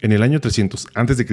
En el año 300 a.C.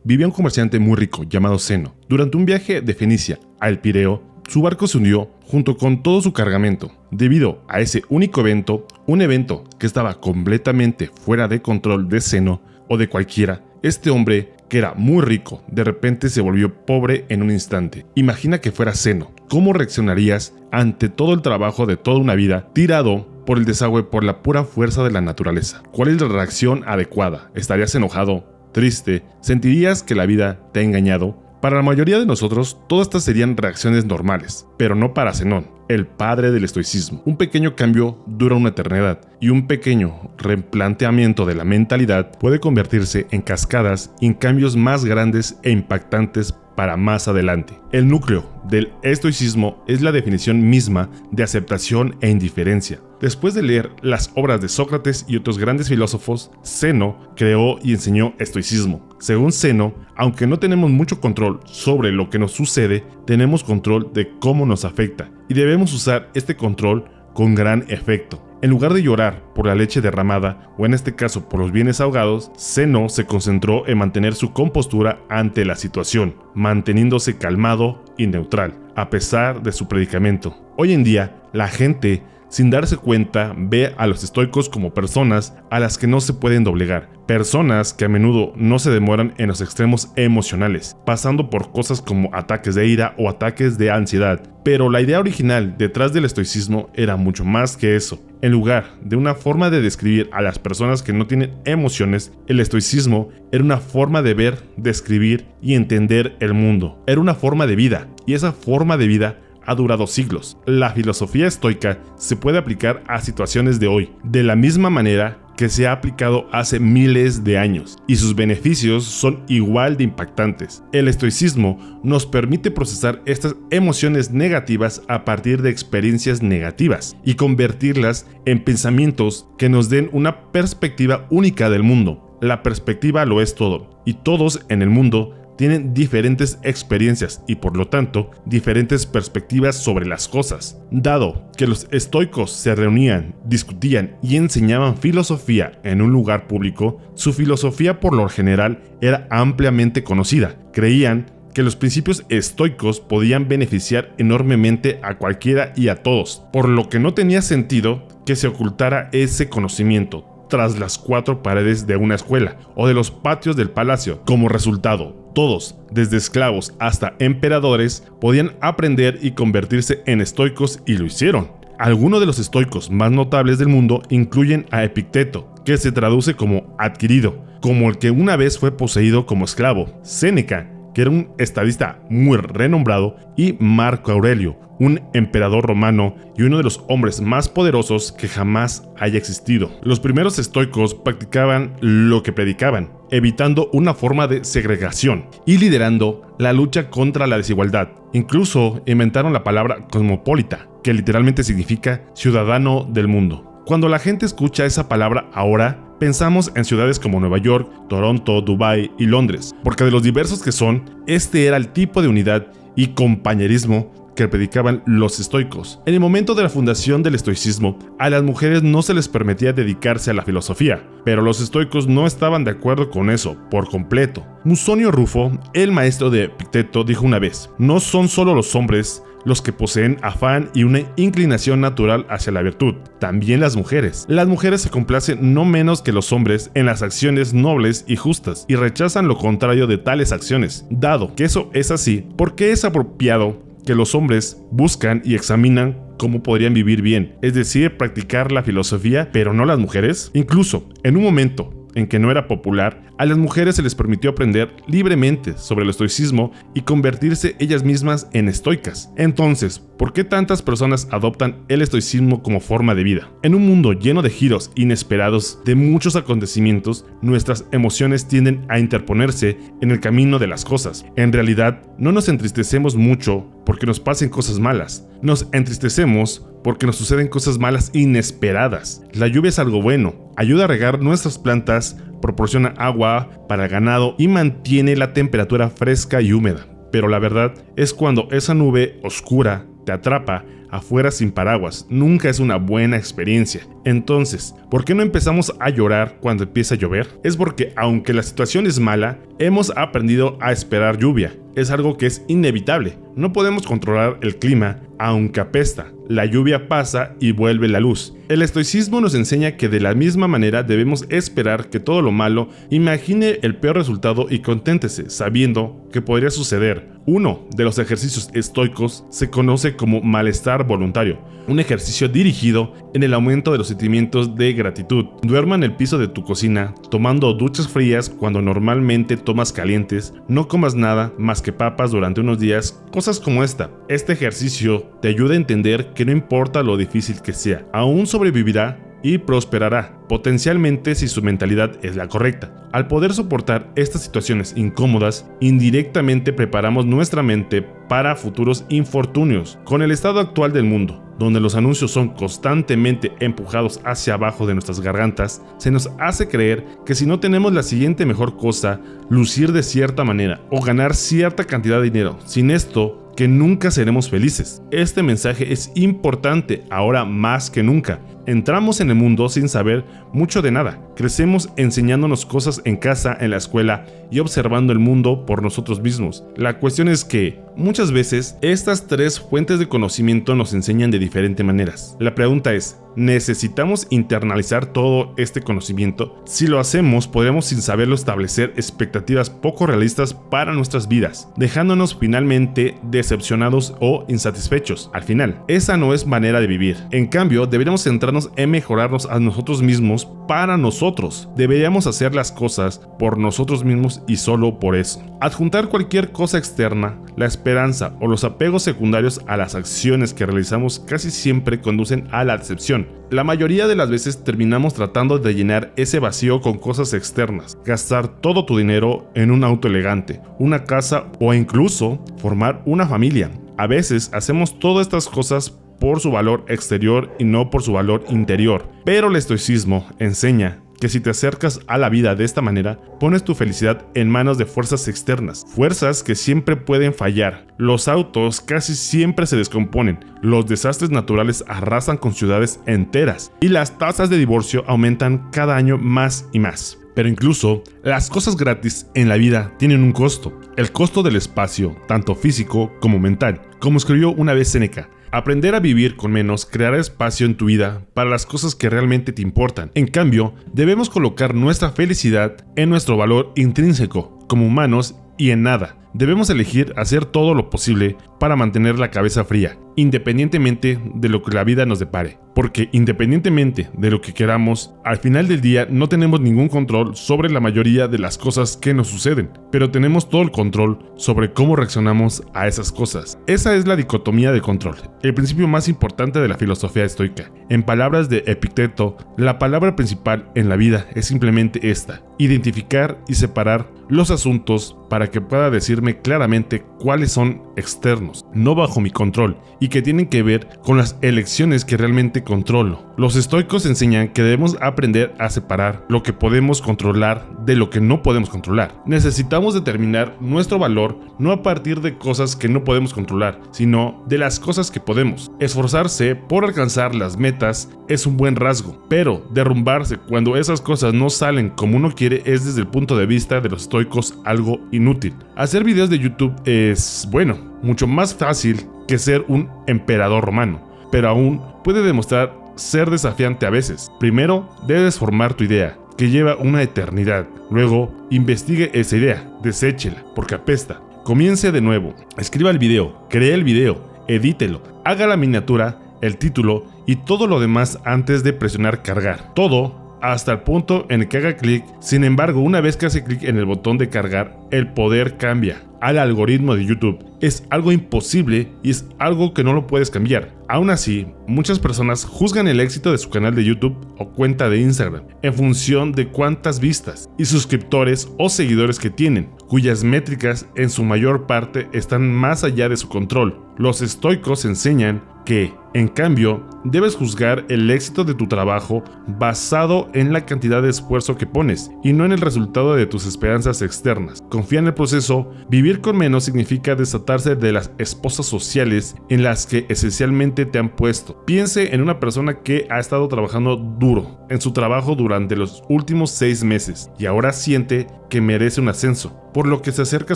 vivía un comerciante muy rico llamado Zeno. Durante un viaje de Fenicia a El Pireo, su barco se hundió junto con todo su cargamento. Debido a ese único evento, un evento que estaba completamente fuera de control de Zeno o de cualquiera, este hombre, que era muy rico, de repente se volvió pobre en un instante. Imagina que fuera Zeno. ¿Cómo reaccionarías ante todo el trabajo de toda una vida tirado por el desagüe por la pura fuerza de la naturaleza? ¿Cuál es la reacción adecuada? ¿Estarías enojado? ¿Triste? ¿Sentirías que la vida te ha engañado? Para la mayoría de nosotros, todas estas serían reacciones normales, pero no para Zenón, el padre del estoicismo. Un pequeño cambio dura una eternidad, y un pequeño replanteamiento de la mentalidad puede convertirse en cascadas y en cambios más grandes e impactantes para más adelante. El núcleo del estoicismo es la definición misma de aceptación e indiferencia. Después de leer las obras de Sócrates y otros grandes filósofos, Zeno creó y enseñó estoicismo. Según Zeno, aunque no tenemos mucho control sobre lo que nos sucede, tenemos control de cómo nos afecta, y debemos usar este control con gran efecto. En lugar de llorar por la leche derramada, o en este caso por los bienes ahogados, Zeno se concentró en mantener su compostura ante la situación, manteniéndose calmado y neutral, a pesar de su predicamento. Hoy en día, la gente, sin darse cuenta, ve a los estoicos como personas a las que no se pueden doblegar, personas que a menudo no se demoran en los extremos emocionales, pasando por cosas como ataques de ira o ataques de ansiedad. Pero la idea original detrás del estoicismo era mucho más que eso. En lugar de una forma de describir a las personas que no tienen emociones, el estoicismo era una forma de ver, describir y entender el mundo. Era una forma de vida, y esa forma de vida ha durado siglos. La filosofía estoica se puede aplicar a situaciones de hoy, de la misma manera que se ha aplicado hace miles de años, y sus beneficios son igual de impactantes. El estoicismo nos permite procesar estas emociones negativas a partir de experiencias negativas y convertirlas en pensamientos que nos den una perspectiva única del mundo. La perspectiva lo es todo, y todos en el mundo tienen diferentes experiencias y por lo tanto diferentes perspectivas sobre las cosas. Dado que los estoicos se reunían, discutían y enseñaban filosofía en un lugar público, su filosofía por lo general era ampliamente conocida. Creían que los principios estoicos podían beneficiar enormemente a cualquiera y a todos, por lo que no tenía sentido que se ocultara ese conocimiento tras las cuatro paredes de una escuela o de los patios del palacio. Como resultado, todos, desde esclavos hasta emperadores, podían aprender y convertirse en estoicos, y lo hicieron. Algunos de los estoicos más notables del mundo incluyen a Epicteto, que se traduce como adquirido, como el que una vez fue poseído como esclavo; Séneca, que era un estadista muy renombrado; y Marco Aurelio, un emperador romano y uno de los hombres más poderosos que jamás haya existido. Los primeros estoicos practicaban lo que predicaban, evitando una forma de segregación y liderando la lucha contra la desigualdad. Incluso inventaron la palabra cosmopolita, que literalmente significa ciudadano del mundo. Cuando la gente escucha esa palabra ahora, pensamos en ciudades como Nueva York, Toronto, Dubái y Londres, porque de los diversos que son, este era el tipo de unidad y compañerismo que predicaban los estoicos. En el momento de la fundación del estoicismo, a las mujeres no se les permitía dedicarse a la filosofía, pero los estoicos no estaban de acuerdo con eso por completo. Musonio Rufo, el maestro de Epicteto, dijo una vez: no son solo los hombres los que poseen afán y una inclinación natural hacia la virtud, también las mujeres. Las mujeres se complacen no menos que los hombres en las acciones nobles y justas, y rechazan lo contrario de tales acciones. Dado que eso es así, ¿por qué es apropiado que los hombres buscan y examinan cómo podrían vivir bien, es decir, practicar la filosofía, pero no las mujeres? Incluso en un momento en que no era popular, a las mujeres se les permitió aprender libremente sobre el estoicismo y convertirse ellas mismas en estoicas. Entonces, ¿por qué tantas personas adoptan el estoicismo como forma de vida? En un mundo lleno de giros inesperados de muchos acontecimientos, nuestras emociones tienden a interponerse en el camino de las cosas. En realidad, no nos entristecemos mucho porque nos pasen cosas malas. Nos entristecemos porque nos suceden cosas malas inesperadas. La lluvia es algo bueno, ayuda a regar nuestras plantas, proporciona agua para el ganado y mantiene la temperatura fresca y húmeda. Pero la verdad es cuando esa nube oscura te atrapa, afuera sin paraguas nunca es una buena experiencia. Entonces, ¿por qué no empezamos a llorar cuando empieza a llover? Es porque aunque la situación es mala, hemos aprendido a esperar lluvia. Es algo que es inevitable. No podemos controlar el clima, aunque apesta. La lluvia pasa y vuelve la luz. El estoicismo nos enseña que de la misma manera debemos esperar que todo lo malo imagine el peor resultado y conténtese, sabiendo que podría suceder. Uno de los ejercicios estoicos se conoce como malestar voluntario, un ejercicio dirigido en el aumento de los sentimientos de gratitud. Duerma en el piso de tu cocina, tomando duchas frías cuando normalmente tomas calientes, no comas nada más que papas durante unos días, cosas como esta. Este ejercicio te ayuda a entender que no importa lo difícil que sea, aún sobrevivirá y prosperará, potencialmente si su mentalidad es la correcta. Al poder soportar estas situaciones incómodas, indirectamente preparamos nuestra mente para futuros infortunios. Con el estado actual del mundo, donde los anuncios son constantemente empujados hacia abajo de nuestras gargantas, se nos hace creer que si no tenemos la siguiente mejor cosa, lucir de cierta manera o ganar cierta cantidad de dinero, sin esto, que nunca seremos felices. Este mensaje es importante ahora más que nunca. Entramos en el mundo sin saber mucho de nada. Crecemos enseñándonos cosas en casa, en la escuela y observando el mundo por nosotros mismos. La cuestión es que muchas veces estas tres fuentes de conocimiento nos enseñan de diferentes maneras. La pregunta es, ¿necesitamos internalizar todo este conocimiento? Si lo hacemos, podremos sin saberlo establecer expectativas poco realistas para nuestras vidas, dejándonos finalmente decepcionados o insatisfechos. Al final, esa no es manera de vivir. En cambio, deberíamos centrarnos en mejorarnos a nosotros mismos para nosotros. Deberíamos hacer las cosas por nosotros mismos y solo por eso. Adjuntar cualquier cosa externa, la esperanza o los apegos secundarios a las acciones que realizamos casi siempre conducen a la decepción. La mayoría de las veces terminamos tratando de llenar ese vacío con cosas externas, gastar todo tu dinero en un auto elegante, una casa o incluso formar una familia. A veces hacemos todas estas cosas por su valor exterior y no por su valor interior. Pero el estoicismo enseña que si te acercas a la vida de esta manera, pones tu felicidad en manos de fuerzas externas, fuerzas que siempre pueden fallar. Los autos casi siempre se descomponen, los desastres naturales arrasan con ciudades enteras y las tasas de divorcio aumentan cada año más y más. Pero incluso las cosas gratis en la vida tienen un costo, el costo del espacio, tanto físico como mental. Como escribió una vez Séneca, aprender a vivir con menos creará espacio en tu vida para las cosas que realmente te importan. En cambio, debemos colocar nuestra felicidad en nuestro valor intrínseco como humanos y en nada. Debemos elegir hacer todo lo posible para mantener la cabeza fría, independientemente de lo que la vida nos depare. Porque independientemente de lo que queramos, al final del día no tenemos ningún control sobre la mayoría de las cosas que nos suceden, pero tenemos todo el control sobre cómo reaccionamos a esas cosas. Esa es la dicotomía de control, el principio más importante de la filosofía estoica. En palabras de Epicteto, la palabra principal en la vida es simplemente esta: identificar y separar los asuntos para que pueda decirme claramente cuáles son externos, no bajo mi control, y que tienen que ver con las elecciones que realmente controlo. Los estoicos enseñan que debemos aprender a separar lo que podemos controlar de lo que no podemos controlar. Necesitamos determinar nuestro valor no a partir de cosas que no podemos controlar, sino de las cosas que podemos. Esforzarse por alcanzar las metas es un buen rasgo, pero derrumbarse cuando esas cosas no salen como uno quiere es, desde el punto de vista de los estoicos, algo inútil. Hacer videos de YouTube es, bueno, mucho más fácil que ser un emperador romano, pero aún puede demostrar ser desafiante a veces. Primero, debes formar tu idea, que lleva una eternidad. Luego, investigue esa idea, deséchela, porque apesta. Comience de nuevo, escriba el video, cree el video, edítelo, haga la miniatura, el título y todo lo demás antes de presionar cargar. Todo hasta el punto en el que haga clic. Sin embargo, una vez que hace clic en el botón de cargar, el poder cambia al algoritmo de YouTube. Es algo imposible y es algo que no lo puedes cambiar. Aún así, muchas personas juzgan el éxito de su canal de YouTube o cuenta de Instagram en función de cuántas vistas y suscriptores o seguidores que tienen, cuyas métricas en su mayor parte están más allá de su control. Los estoicos enseñan que, en cambio, debes juzgar el éxito de tu trabajo basado en la cantidad de esfuerzo que pones y no en el resultado de tus esperanzas externas. Con confía en el proceso. Vivir con menos significa desatarse de las esposas sociales en las que esencialmente te han puesto. Piense en una persona que ha estado trabajando duro en su trabajo durante los últimos 6 meses y ahora siente que merece un ascenso, por lo que se acerca a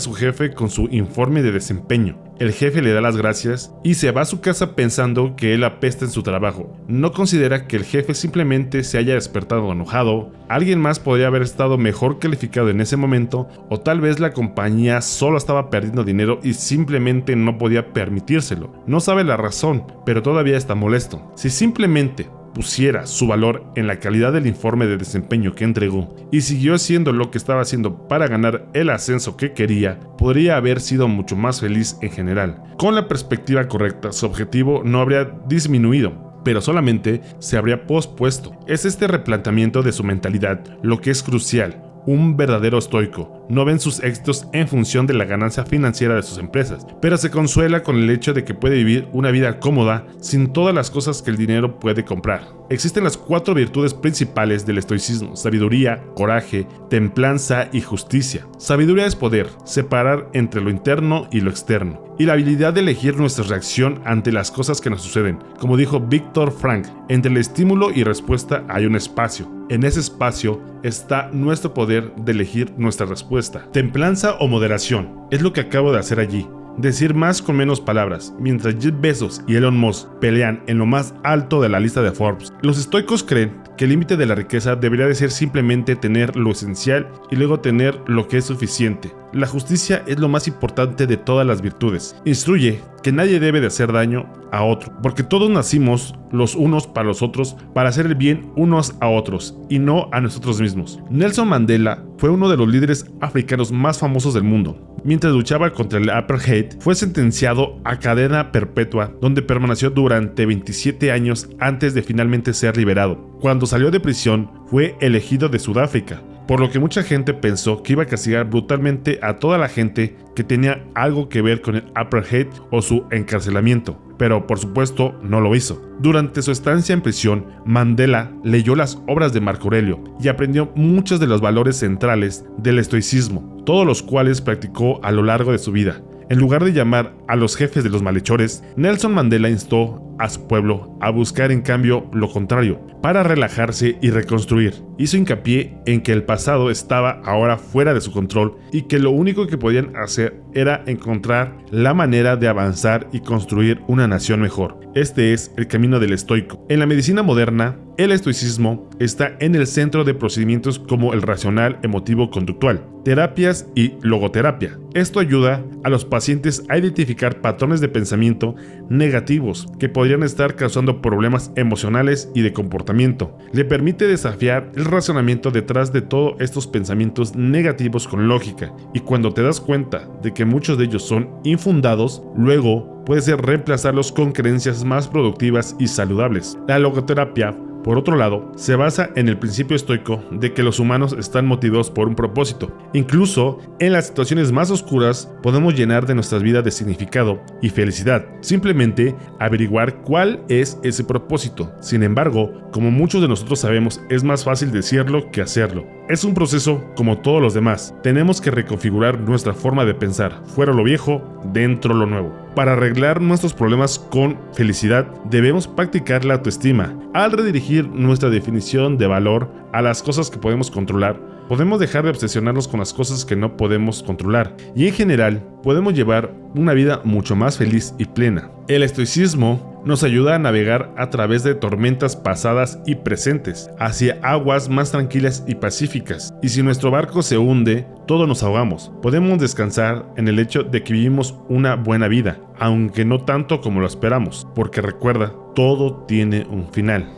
su jefe con su informe de desempeño. El jefe le da las gracias y se va a su casa pensando que él apesta en su trabajo. No considera que el jefe simplemente se haya despertado enojado, alguien más podría haber estado mejor calificado en ese momento, o tal vez la compañía solo estaba perdiendo dinero y simplemente no podía permitírselo. No sabe la razón, pero todavía está molesto. Si simplemente pusiera su valor en la calidad del informe de desempeño que entregó y siguió haciendo lo que estaba haciendo para ganar el ascenso que quería, podría haber sido mucho más feliz en general. Con la perspectiva correcta, su objetivo no habría disminuido, pero solamente se habría pospuesto. Es este replanteamiento de su mentalidad lo que es crucial. Un verdadero estoico no ven sus éxitos en función de la ganancia financiera de sus empresas, pero se consuela con el hecho de que puede vivir una vida cómoda sin todas las cosas que el dinero puede comprar. Existen las 4 virtudes principales del estoicismo: sabiduría, coraje, templanza y justicia. Sabiduría es poder separar entre lo interno y lo externo, y la habilidad de elegir nuestra reacción ante las cosas que nos suceden. Como dijo Viktor Frankl, entre el estímulo y respuesta hay un espacio. En ese espacio está nuestro poder de elegir nuestra respuesta. Templanza o moderación es lo que acabo de hacer allí. Decir más con menos palabras. Mientras Jeff Bezos y Elon Musk pelean en lo más alto de la lista de Forbes, los estoicos creen que el límite de la riqueza debería de ser simplemente tener lo esencial y luego tener lo que es suficiente. La justicia es lo más importante de todas las virtudes. Instruye que nadie debe de hacer daño a otro, porque todos nacimos los unos para los otros para hacer el bien unos a otros y no a nosotros mismos. Nelson Mandela fue uno de los líderes africanos más famosos del mundo. Mientras luchaba contra el apartheid, fue sentenciado a cadena perpetua, donde permaneció durante 27 años antes de finalmente ser liberado. Cuando salió de prisión, fue elegido de Sudáfrica, por lo que mucha gente pensó que iba a castigar brutalmente a toda la gente que tenía algo que ver con el apartheid o su encarcelamiento, pero por supuesto no lo hizo. Durante su estancia en prisión, Mandela leyó las obras de Marco Aurelio y aprendió muchos de los valores centrales del estoicismo, todos los cuales practicó a lo largo de su vida. En lugar de llamar a los jefes de los malhechores, Nelson Mandela instó a su pueblo a buscar en cambio lo contrario, para relajarse y reconstruir. Hizo hincapié en que el pasado estaba ahora fuera de su control y que lo único que podían hacer era encontrar la manera de avanzar y construir una nación mejor. Este es el camino del estoico. En la medicina moderna, el estoicismo está en el centro de procedimientos como el racional emotivo-conductual, terapias y logoterapia. Esto ayuda a los pacientes a identificar patrones de pensamiento negativos que podrían estar causando problemas emocionales y de comportamiento. Le permite desafiar el razonamiento detrás de todos estos pensamientos negativos con lógica, y cuando te das cuenta de que muchos de ellos son infundados, luego puedes reemplazarlos con creencias más productivas y saludables. La logoterapia, por otro lado, se basa en el principio estoico de que los humanos están motivados por un propósito. Incluso en las situaciones más oscuras podemos llenar de nuestras vidas de significado y felicidad, simplemente averiguar cuál es ese propósito. Sin embargo, como muchos de nosotros sabemos, es más fácil decirlo que hacerlo. Es un proceso como todos los demás. Tenemos que reconfigurar nuestra forma de pensar, fuera lo viejo, dentro lo nuevo. Para arreglar nuestros problemas con felicidad, debemos practicar la autoestima. Al redirigir nuestra definición de valor a las cosas que podemos controlar, podemos dejar de obsesionarnos con las cosas que no podemos controlar y en general podemos llevar una vida mucho más feliz y plena. El estoicismo nos ayuda a navegar a través de tormentas pasadas y presentes hacia aguas más tranquilas y pacíficas, y si nuestro barco se hunde, todos nos ahogamos. Podemos descansar en el hecho de que vivimos una buena vida, aunque no tanto como lo esperamos, porque recuerda, todo tiene un final.